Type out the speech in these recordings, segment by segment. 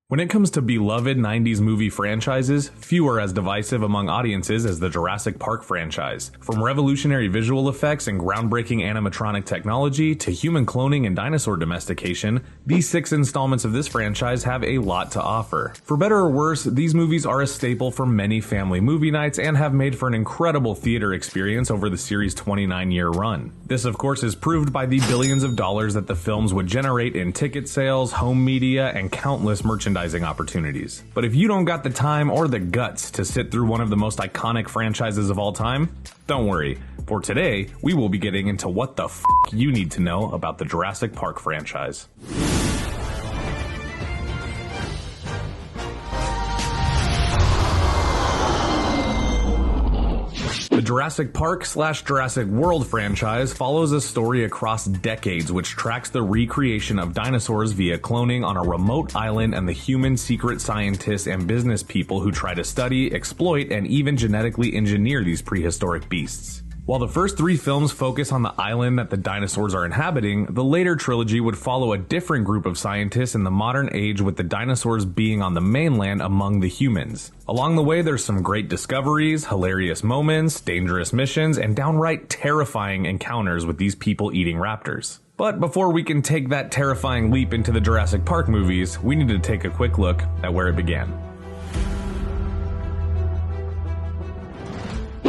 When it comes to beloved 90s movie franchises, few are as divisive among audiences as the Jurassic Park franchise. From revolutionary visual effects and groundbreaking animatronic technology to human cloning and dinosaur domestication, these 6 installments of this franchise have a lot to offer. For better or worse, these movies are a staple for many family movie nights and have made for an incredible theater experience over the series' 29-year run. This, of course, is proved by the billions of dollars that the films would generate in ticket sales, home media, and countless merchandising opportunities. But if you don't got the time or the guts to sit through one of the most iconic franchises of all time, don't worry. For today, we will be getting into what the f*** you need to know about the Jurassic Park franchise. The Jurassic Park/Jurassic World franchise follows a story across decades which tracks the recreation of dinosaurs via cloning on a remote island and the human secret scientists and business people who try to study, exploit, and even genetically engineer these prehistoric beasts. While the first 3 films focus on the island that the dinosaurs are inhabiting, the later trilogy would follow a different group of scientists in the modern age, with the dinosaurs being on the mainland among the humans. Along the way, there's some great discoveries, hilarious moments, dangerous missions, and downright terrifying encounters with these people-eating raptors. But before we can take that terrifying leap into the Jurassic Park movies, we need to take a quick look at where it began.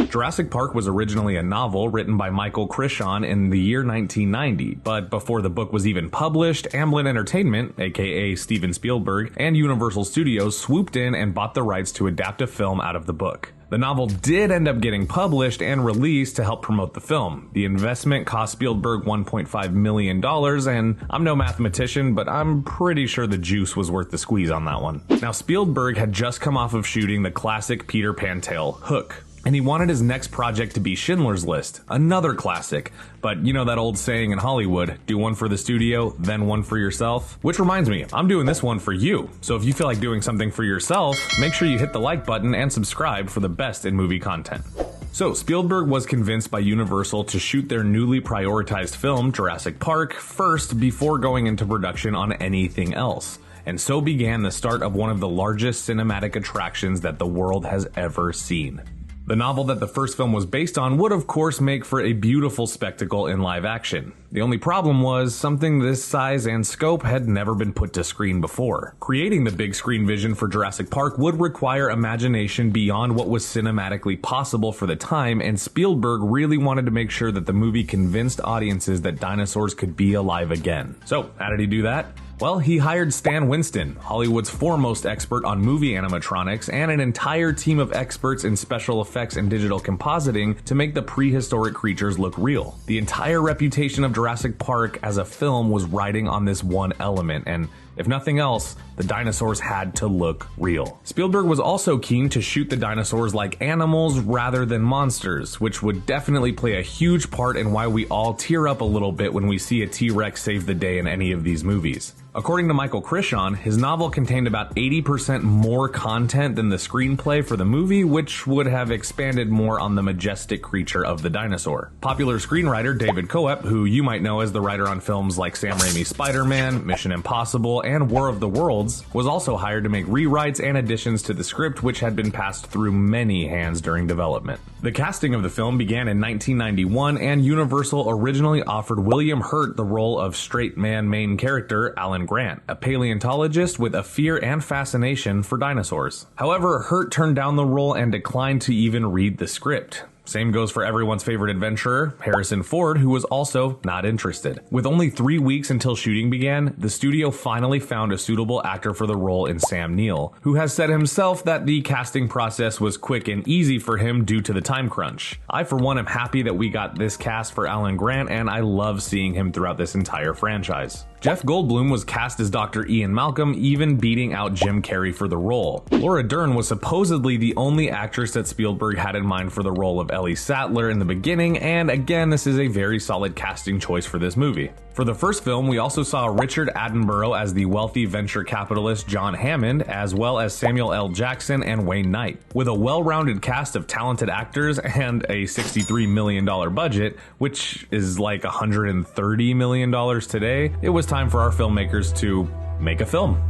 Jurassic Park was originally a novel written by Michael Crichton in the year 1990, but before the book was even published, Amblin Entertainment, aka Steven Spielberg, and Universal Studios swooped in and bought the rights to adapt a film out of the book. The novel did end up getting published and released to help promote the film. The investment cost Spielberg $1.5 million, and I'm no mathematician, but I'm pretty sure the juice was worth the squeeze on that one. Now, Spielberg had just come off of shooting the classic Peter Pan tale, Hook, and he wanted his next project to be Schindler's List, another classic. But you know that old saying in Hollywood, do one for the studio, then one for yourself? Which reminds me, I'm doing this one for you. So if you feel like doing something for yourself, make sure you hit the like button and subscribe for the best in movie content. So Spielberg was convinced by Universal to shoot their newly prioritized film, Jurassic Park, first before going into production on anything else. And so began the start of one of the largest cinematic attractions that the world has ever seen. The novel that the first film was based on would of course make for a beautiful spectacle in live action. The only problem was something this size and scope had never been put to screen before. Creating the big screen vision for Jurassic Park would require imagination beyond what was cinematically possible for the time, and Spielberg really wanted to make sure that the movie convinced audiences that dinosaurs could be alive again. So, how did he do that? Well, he hired Stan Winston, Hollywood's foremost expert on movie animatronics, and an entire team of experts in special effects and digital compositing to make the prehistoric creatures look real. The entire reputation of Jurassic Park as a film was riding on this one element, and if nothing else, the dinosaurs had to look real. Spielberg was also keen to shoot the dinosaurs like animals rather than monsters, which would definitely play a huge part in why we all tear up a little bit when we see a T-Rex save the day in any of these movies. According to Michael Crichton, his novel contained about 80% more content than the screenplay for the movie, which would have expanded more on the majestic creature of the dinosaur. Popular screenwriter David Coep, who you might know as the writer on films like Sam Raimi's Spider-Man, Mission Impossible, and War of the Worlds, was also hired to make rewrites and additions to the script, which had been passed through many hands during development. The casting of the film began in 1991, and Universal originally offered William Hurt the role of straight man main character Alan Grant, a paleontologist with a fear and fascination for dinosaurs. However, Hurt turned down the role and declined to even read the script. Same goes for everyone's favorite adventurer, Harrison Ford, who was also not interested. With only 3 weeks until shooting began, the studio finally found a suitable actor for the role in Sam Neill, who has said himself that the casting process was quick and easy for him due to the time crunch. I, for one, am happy that we got this cast for Alan Grant, and I love seeing him throughout this entire franchise. Jeff Goldblum was cast as Dr. Ian Malcolm, even beating out Jim Carrey for the role. Laura Dern was supposedly the only actress that Spielberg had in mind for the role of Ellie Sattler in the beginning, and again, this is a very solid casting choice for this movie. For the first film, we also saw Richard Attenborough as the wealthy venture capitalist John Hammond, as well as Samuel L. Jackson and Wayne Knight. With a well-rounded cast of talented actors and a $63 million budget, which is like $130 million today, it was time for our filmmakers to make a film.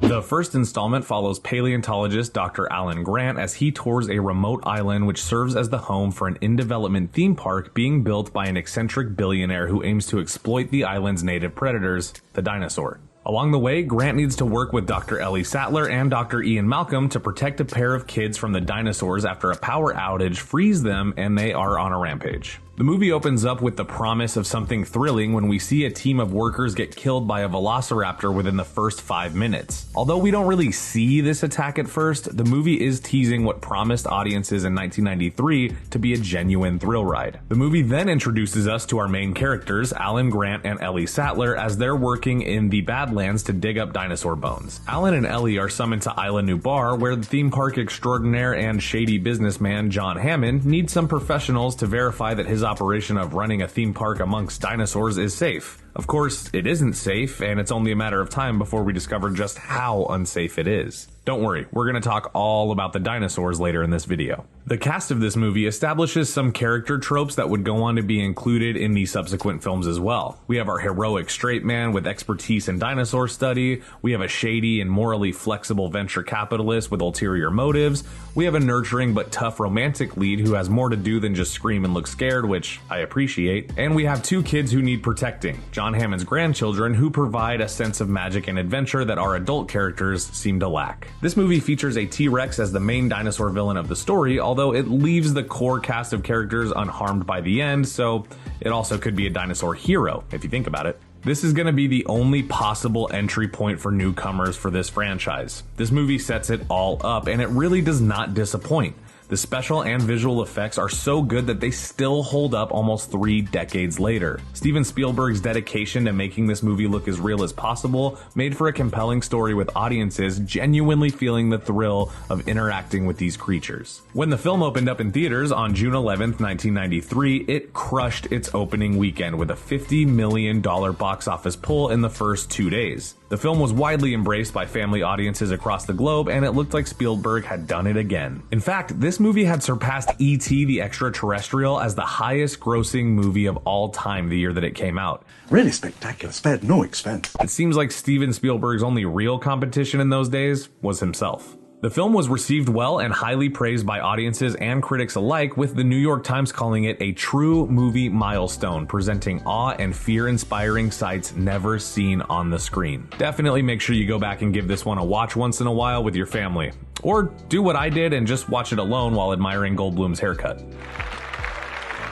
The first installment follows paleontologist Dr. Alan Grant as he tours a remote island which serves as the home for an in-development theme park being built by an eccentric billionaire who aims to exploit the island's native predators, the dinosaur. Along the way, Grant needs to work with Dr. Ellie Sattler and Dr. Ian Malcolm to protect a pair of kids from the dinosaurs after a power outage frees them and they are on a rampage. The movie opens up with the promise of something thrilling when we see a team of workers get killed by a velociraptor within the first 5 minutes. Although we don't really see this attack at first, the movie is teasing what promised audiences in 1993 to be a genuine thrill ride. The movie then introduces us to our main characters, Alan Grant and Ellie Sattler, as they're working in the Badlands to dig up dinosaur bones. Alan and Ellie are summoned to Isla Nublar, where the theme park extraordinaire and shady businessman John Hammond needs some professionals to verify that his operation of running a theme park amongst dinosaurs is safe. Of course, it isn't safe, and it's only a matter of time before we discover just how unsafe it is. Don't worry, we're going to talk all about the dinosaurs later in this video. The cast of this movie establishes some character tropes that would go on to be included in the subsequent films as well. We have our heroic straight man with expertise in dinosaur study, we have a shady and morally flexible venture capitalist with ulterior motives, we have a nurturing but tough romantic lead who has more to do than just scream and look scared, which I appreciate, and we have two kids who need protecting, John Hammond's grandchildren, who provide a sense of magic and adventure that our adult characters seem to lack. This movie features a T-Rex as the main dinosaur villain of the story, although it leaves the core cast of characters unharmed by the end, so it also could be a dinosaur hero, if you think about it. This is going to be the only possible entry point for newcomers for this franchise. This movie sets it all up, and it really does not disappoint. The special and visual effects are so good that they still hold up almost 3 decades later. Steven Spielberg's dedication to making this movie look as real as possible made for a compelling story with audiences genuinely feeling the thrill of interacting with these creatures. When the film opened up in theaters on June 11th, 1993, it crushed its opening weekend with a $50 million box office pull in the first 2 days. The film was widely embraced by family audiences across the globe, and it looked like Spielberg had done it again. In fact, this movie had surpassed E.T. the Extraterrestrial as the highest grossing movie of all time the year that it came out. Really spectacular, spared no expense. It seems like Steven Spielberg's only real competition in those days was himself. The film was received well and highly praised by audiences and critics alike, with the New York Times calling it a true movie milestone, presenting awe and fear-inspiring sights never seen on the screen. Definitely make sure you go back and give this one a watch once in a while with your family. Or do what I did and just watch it alone while admiring Goldblum's haircut.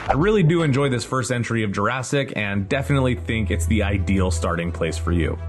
I really do enjoy this first entry of Jurassic and definitely think it's the ideal starting place for you.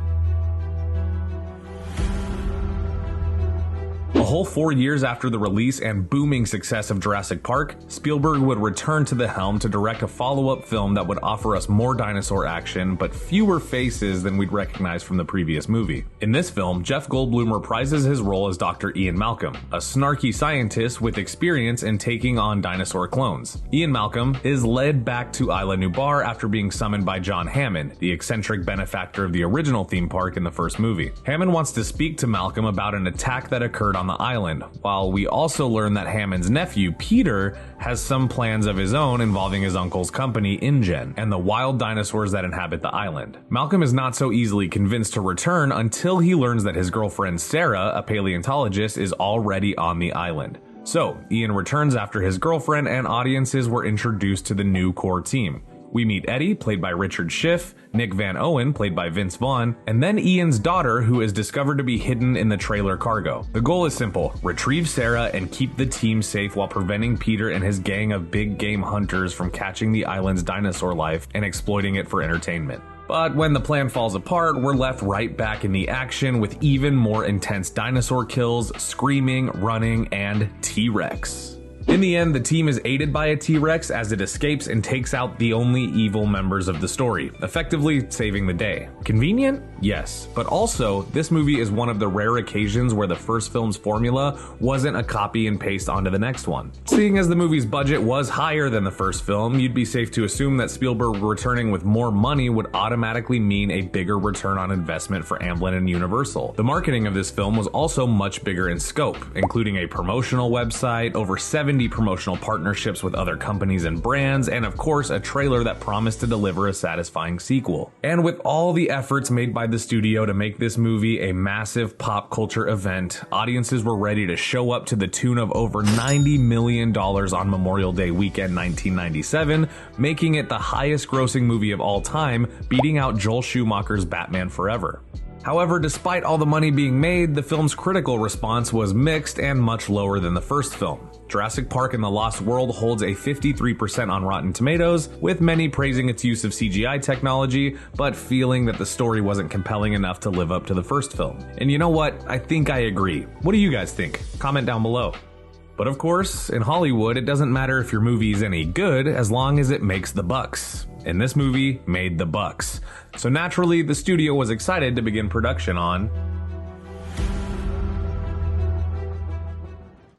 A whole 4 years after the release and booming success of Jurassic Park, Spielberg would return to the helm to direct a follow-up film that would offer us more dinosaur action, but fewer faces than we'd recognize from the previous movie. In this film, Jeff Goldblum reprises his role as Dr. Ian Malcolm, a snarky scientist with experience in taking on dinosaur clones. Ian Malcolm is led back to Isla Nublar after being summoned by John Hammond, the eccentric benefactor of the original theme park in the first movie. Hammond wants to speak to Malcolm about an attack that occurred on the island, while we also learn that Hammond's nephew, Peter, has some plans of his own involving his uncle's company, InGen, and the wild dinosaurs that inhabit the island. Malcolm is not so easily convinced to return until he learns that his girlfriend Sarah, a paleontologist, is already on the island. So, Ian returns after his girlfriend, and audiences were introduced to the new core team. We meet Eddie, played by Richard Schiff, Nick Van Owen, played by Vince Vaughn, and then Ian's daughter, who is discovered to be hidden in the trailer cargo. The goal is simple: retrieve Sarah and keep the team safe while preventing Peter and his gang of big game hunters from catching the island's dinosaur life and exploiting it for entertainment. But when the plan falls apart, we're left right back in the action with even more intense dinosaur kills, screaming, running, and T-Rex. In the end, the team is aided by a T-Rex as it escapes and takes out the only evil members of the story, effectively saving the day. Convenient? Yes. But also, this movie is one of the rare occasions where the first film's formula wasn't a copy and paste onto the next one. Seeing as the movie's budget was higher than the first film, you'd be safe to assume that Spielberg returning with more money would automatically mean a bigger return on investment for Amblin and Universal. The marketing of this film was also much bigger in scope, including a promotional website, over 70 70 promotional partnerships with other companies and brands, and of course a trailer that promised to deliver a satisfying sequel. And with all the efforts made by the studio to make this movie a massive pop culture event, audiences were ready to show up to the tune of over $90 million on Memorial Day weekend 1997, making it the highest grossing movie of all time, beating out Joel Schumacher's Batman Forever. However, despite all the money being made, the film's critical response was mixed and much lower than the first film. Jurassic Park and the Lost World holds a 53% on Rotten Tomatoes, with many praising its use of CGI technology, but feeling that the story wasn't compelling enough to live up to the first film. And you know what? I think I agree. What do you guys think? Comment down below. But of course, in Hollywood, it doesn't matter if your movie is any good as long as it makes the bucks. And this movie made the bucks. So naturally, the studio was excited to begin production on.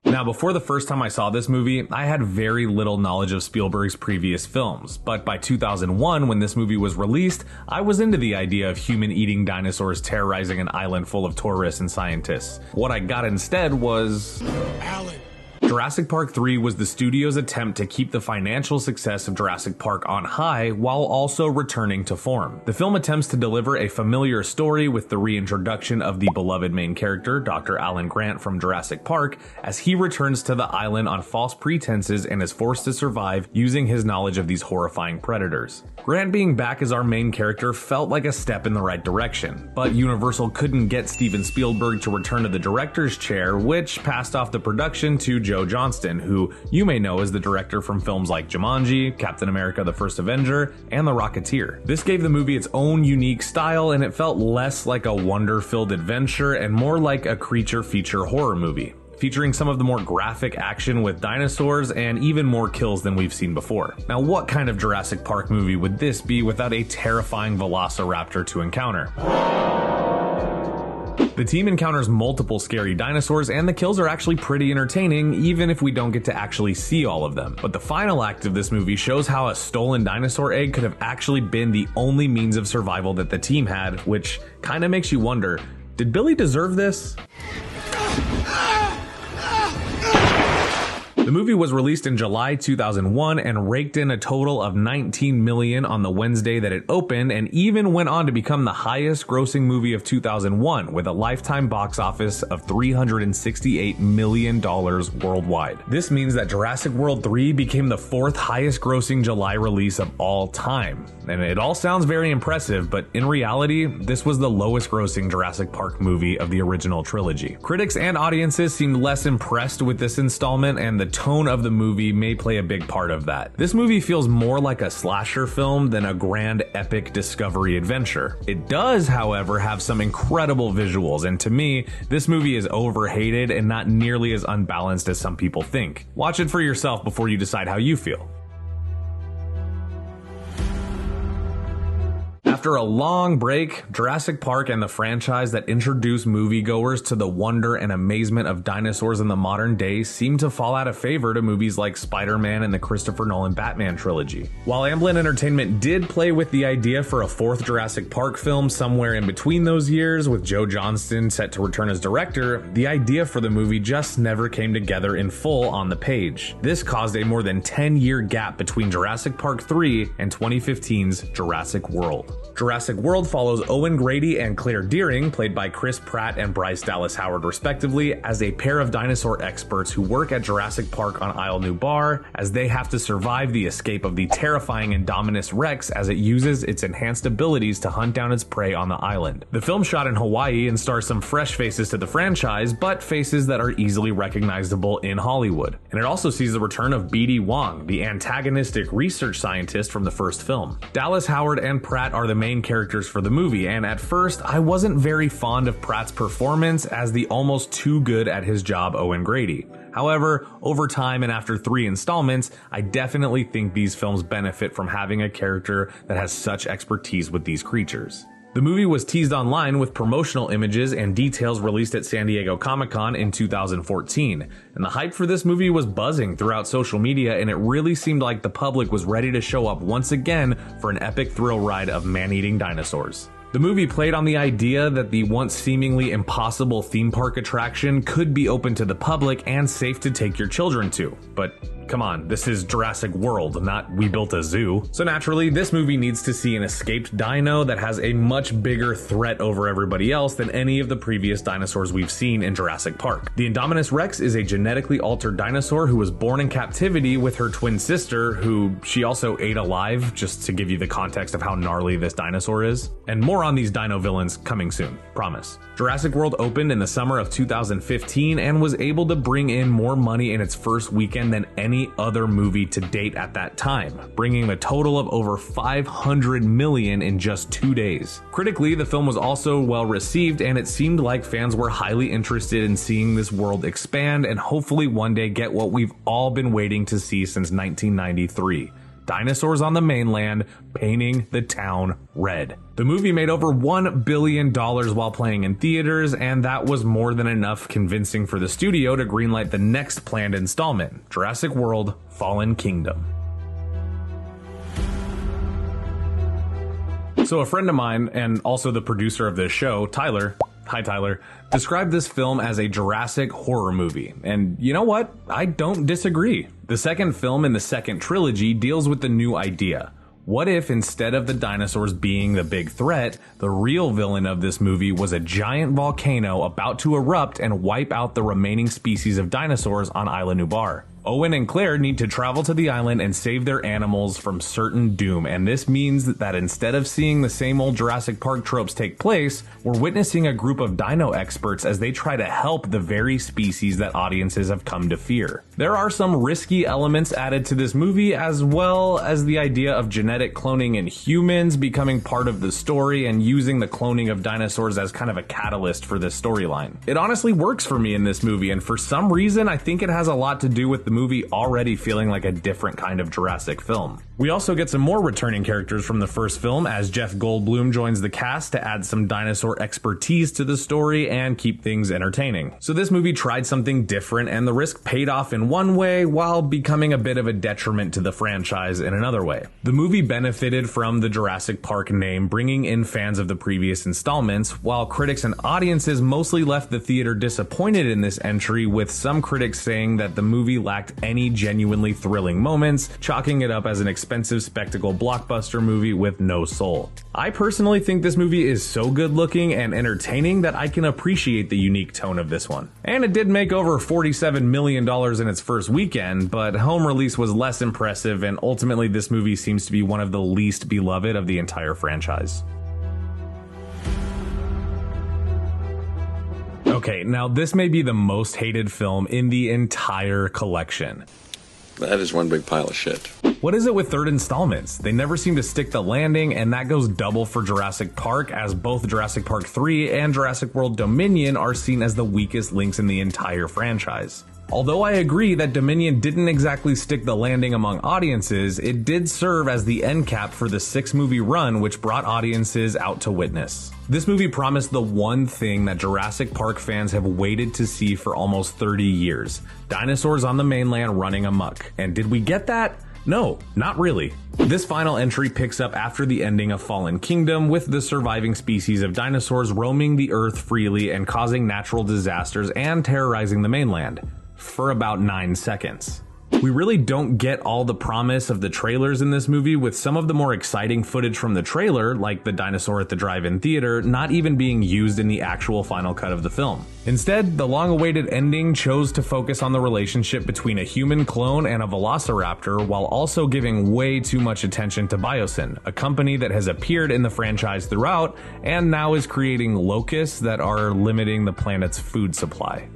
Now, before the first time I saw this movie, I had very little knowledge of Spielberg's previous films, but by 2001, when this movie was released, I was into the idea of human-eating dinosaurs terrorizing an island full of tourists and scientists. What I got instead was... Alan. Jurassic Park 3 was the studio's attempt to keep the financial success of Jurassic Park on high while also returning to form. The film attempts to deliver a familiar story with the reintroduction of the beloved main character, Dr. Alan Grant from Jurassic Park, as he returns to the island on false pretenses and is forced to survive using his knowledge of these horrifying predators. Grant being back as our main character felt like a step in the right direction, but Universal couldn't get Steven Spielberg to return to the director's chair, which passed off the production to Joe Johnston, who you may know as the director from films like Jumanji, Captain America: The First Avenger, and The Rocketeer. This gave the movie its own unique style, and it felt less like a wonder-filled adventure and more like a creature feature horror movie, featuring some of the more graphic action with dinosaurs and even more kills than we've seen before. Now, what kind of Jurassic Park movie would this be without a terrifying velociraptor to encounter? The team encounters multiple scary dinosaurs, and the kills are actually pretty entertaining, even if we don't get to actually see all of them. But the final act of this movie shows how a stolen dinosaur egg could have actually been the only means of survival that the team had, which kinda makes you wonder, did Billy deserve this? The movie was released in July 2001 and raked in a total of $19 million on the Wednesday that it opened, and even went on to become the highest grossing movie of 2001 with a lifetime box office of $368 million worldwide. This means that Jurassic World 3 became the fourth highest grossing July release of all time. And it all sounds very impressive, but in reality, this was the lowest grossing Jurassic Park movie of the original trilogy. Critics and audiences seemed less impressed with this installment, and the tone of the movie may play a big part of that. This movie feels more like a slasher film than a grand epic discovery adventure. It does, however, have some incredible visuals, and to me, this movie is overhated and not nearly as unbalanced as some people think. Watch it for yourself before you decide how you feel. After a long break, Jurassic Park and the franchise that introduced moviegoers to the wonder and amazement of dinosaurs in the modern day seem to fall out of favor to movies like Spider-Man and the Christopher Nolan Batman trilogy. While Amblin Entertainment did play with the idea for a fourth Jurassic Park film somewhere in between those years, with Joe Johnston set to return as director, the idea for the movie just never came together in full on the page. This caused a more than 10-year gap between Jurassic Park III and 2015's Jurassic World. Jurassic World follows Owen Grady and Claire Dearing, played by Chris Pratt and Bryce Dallas Howard respectively, as a pair of dinosaur experts who work at Jurassic Park on Isle Nublar, as they have to survive the escape of the terrifying Indominus Rex as it uses its enhanced abilities to hunt down its prey on the island. The film shot in Hawaii and stars some fresh faces to the franchise, but faces that are easily recognizable in Hollywood. And it also sees the return of B.D. Wong, the antagonistic research scientist from the first film. Dallas Howard and Pratt are the main characters for the movie, and at first I wasn't very fond of Pratt's performance as the almost too good at his job Owen Grady. However, over time and after 3 installments, I definitely think these films benefit from having a character that has such expertise with these creatures. The movie was teased online with promotional images and details released at San Diego Comic-Con in 2014, and the hype for this movie was buzzing throughout social media, and it really seemed like the public was ready to show up once again for an epic thrill ride of man-eating dinosaurs. The movie played on the idea that the once seemingly impossible theme park attraction could be open to the public and safe to take your children to. But come on, this is Jurassic World, not We Built a Zoo. So naturally, this movie needs to see an escaped dino that has a much bigger threat over everybody else than any of the previous dinosaurs we've seen in Jurassic Park. The Indominus Rex is a genetically altered dinosaur who was born in captivity with her twin sister, who she also ate alive, just to give you the context of how gnarly this dinosaur is. And more on these dino villains coming soon, promise. Jurassic World opened in the summer of 2015 and was able to bring in more money in its first weekend than any other movie to date at that time, bringing a total of over $500 million in just 2 days. Critically, the film was also well received, and it seemed like fans were highly interested in seeing this world expand and hopefully one day get what we've all been waiting to see since 1993. Dinosaurs on the mainland painting the town red. The movie made over $1 billion while playing in theaters, and that was more than enough convincing for the studio to greenlight the next planned installment, Jurassic World: Fallen Kingdom. So a friend of mine, and also the producer of this show, Tyler, hi Tyler, described this film as a Jurassic horror movie. And you know what? I don't disagree. The second film in the second trilogy deals with the new idea. What if instead of the dinosaurs being the big threat, the real villain of this movie was a giant volcano about to erupt and wipe out the remaining species of dinosaurs on Isla Nublar? Owen and Claire need to travel to the island and save their animals from certain doom, and this means that instead of seeing the same old Jurassic Park tropes take place, we're witnessing a group of dino experts as they try to help the very species that audiences have come to fear. There are some risky elements added to this movie, as well as the idea of genetic cloning in humans becoming part of the story and using the cloning of dinosaurs as kind of a catalyst for this storyline. It honestly works for me in this movie, and for some reason I think it has a lot to do with the movie already feeling like a different kind of Jurassic film. We also get some more returning characters from the first film as Jeff Goldblum joins the cast to add some dinosaur expertise to the story and keep things entertaining. So this movie tried something different, and the risk paid off in one way while becoming a bit of a detriment to the franchise in another way. The movie benefited from the Jurassic Park name, bringing in fans of the previous installments, while critics and audiences mostly left the theater disappointed in this entry, with some critics saying that the movie lacked any genuinely thrilling moments, chalking it up as an expensive spectacle blockbuster movie with no soul. I personally think this movie is so good looking and entertaining that I can appreciate the unique tone of this one. And it did make over $47 million in its first weekend, but home release was less impressive, and ultimately this movie seems to be one of the least beloved of the entire franchise. Okay, now this may be the most hated film in the entire collection. That is one big pile of shit. What is it with third installments? They never seem to stick the landing, and that goes double for Jurassic Park, as both Jurassic Park III and Jurassic World Dominion are seen as the weakest links in the entire franchise. Although I agree that Dominion didn't exactly stick the landing among audiences, it did serve as the end cap for the 6-movie run, which brought audiences out to witness. This movie promised the one thing that Jurassic Park fans have waited to see for almost 30 years: dinosaurs on the mainland running amok. And did we get that? No, not really. This final entry picks up after the ending of Fallen Kingdom, with the surviving species of dinosaurs roaming the earth freely and causing natural disasters and terrorizing the mainland. For about 9 seconds. We really don't get all the promise of the trailers in this movie, with some of the more exciting footage from the trailer, like the dinosaur at the drive-in theater, not even being used in the actual final cut of the film. Instead, the long-awaited ending chose to focus on the relationship between a human clone and a velociraptor, while also giving way too much attention to Biosyn, a company that has appeared in the franchise throughout and now is creating locusts that are limiting the planet's food supply.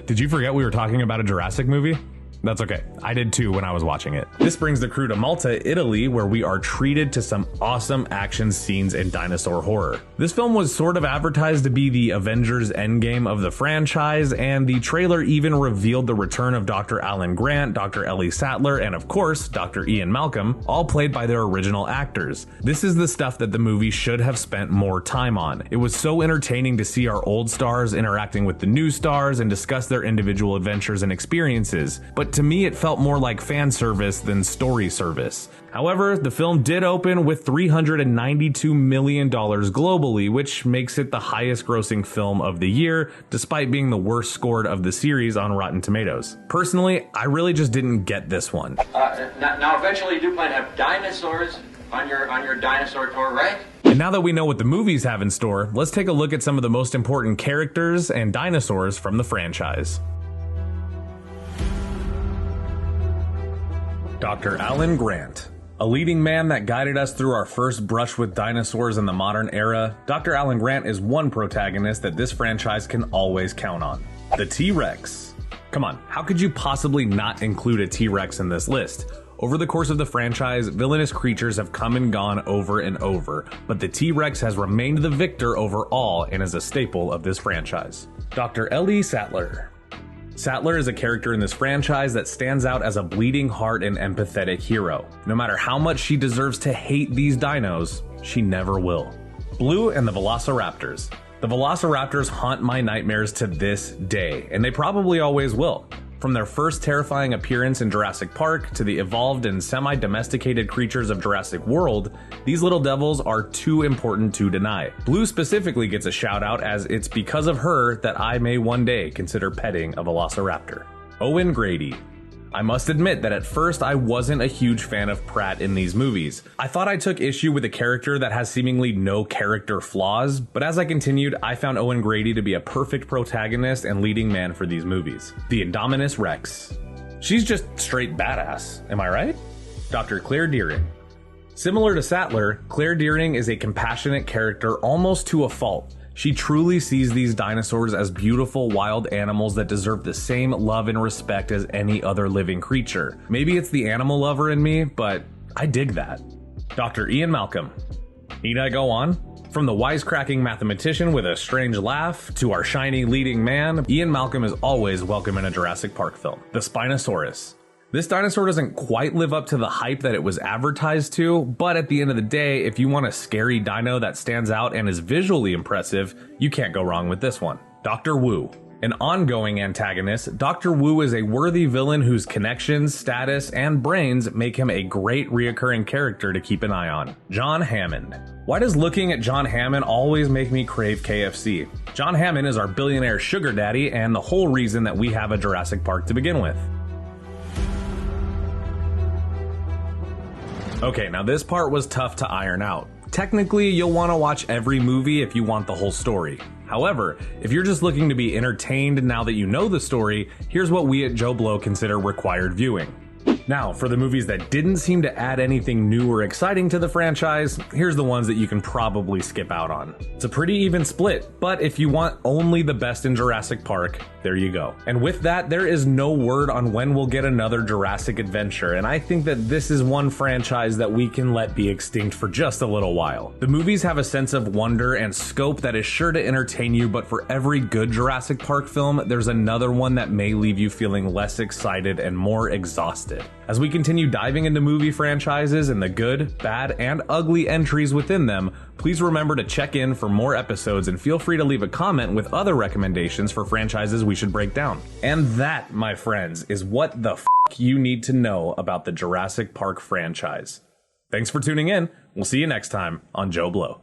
Did you forget we were talking about a Jurassic movie? That's okay. I did too when I was watching it. This brings the crew to Malta, Italy, where we are treated to some awesome action scenes in dinosaur horror. This film was sort of advertised to be the Avengers Endgame of the franchise, and the trailer even revealed the return of Dr. Alan Grant, Dr. Ellie Sattler, and of course, Dr. Ian Malcolm, all played by their original actors. This is the stuff that the movie should have spent more time on. It was so entertaining to see our old stars interacting with the new stars and discuss their individual adventures and experiences. But but to me it felt more like fan service than story service. However, the film did open with $392 million globally, which makes it the highest grossing film of the year, despite being the worst scored of the series on Rotten Tomatoes. Personally, I really just didn't get this one. Now eventually you do plan to have dinosaurs on your dinosaur tour, right? And now that we know what the movies have in store, let's take a look at some of the most important characters and dinosaurs from the franchise. Dr. Alan Grant. A leading man that guided us through our first brush with dinosaurs in the modern era, Dr. Alan Grant is one protagonist that this franchise can always count on. The T-Rex. Come on, how could you possibly not include a T-Rex in this list? Over the course of the franchise, villainous creatures have come and gone over and over, but the T-Rex has remained the victor over all and is a staple of this franchise. Dr. Ellie Sattler. Sattler is a character in this franchise that stands out as a bleeding heart and empathetic hero. No matter how much she deserves to hate these dinos, she never will. Blue and the Velociraptors. The Velociraptors haunt my nightmares to this day, and they probably always will. From their first terrifying appearance in Jurassic Park to the evolved and semi-domesticated creatures of Jurassic World, these little devils are too important to deny. Blue specifically gets a shout out, as it's because of her that I may one day consider petting a Velociraptor. Owen Grady. I must admit that at first I wasn't a huge fan of Pratt in these movies. I thought I took issue with a character that has seemingly no character flaws, but as I continued, I found Owen Grady to be a perfect protagonist and leading man for these movies. The Indominus Rex. She's just straight badass, am I right? Dr. Claire Dearing. Similar to Sattler, Claire Dearing is a compassionate character almost to a fault. She truly sees these dinosaurs as beautiful wild animals that deserve the same love and respect as any other living creature. Maybe it's the animal lover in me, but I dig that. Dr. Ian Malcolm. Need I go on? From the wisecracking mathematician with a strange laugh to our shiny leading man, Ian Malcolm is always welcome in a Jurassic Park film. The Spinosaurus. This dinosaur doesn't quite live up to the hype that it was advertised to, but at the end of the day, if you want a scary dino that stands out and is visually impressive, you can't go wrong with this one. Dr. Wu. An ongoing antagonist, Dr. Wu is a worthy villain whose connections, status, and brains make him a great reoccurring character to keep an eye on. John Hammond. Why does looking at John Hammond always make me crave KFC? John Hammond is our billionaire sugar daddy and the whole reason that we have a Jurassic Park to begin with. Okay, now this part was tough to iron out. Technically, you'll want to watch every movie if you want the whole story. However, if you're just looking to be entertained now that you know the story, here's what we at JoBlo consider required viewing. Now, for the movies that didn't seem to add anything new or exciting to the franchise, here's the ones that you can probably skip out on. It's a pretty even split, but if you want only the best in Jurassic Park, there you go. And with that, there is no word on when we'll get another Jurassic adventure, and I think that this is one franchise that we can let be extinct for just a little while. The movies have a sense of wonder and scope that is sure to entertain you, but for every good Jurassic Park film, there's another one that may leave you feeling less excited and more exhausted. As we continue diving into movie franchises and the good, bad, and ugly entries within them, please remember to check in for more episodes and feel free to leave a comment with other recommendations for franchises we should break down. And that, my friends, is what the f*** you need to know about the Jurassic Park franchise. Thanks for tuning in. We'll see you next time on JoBlo.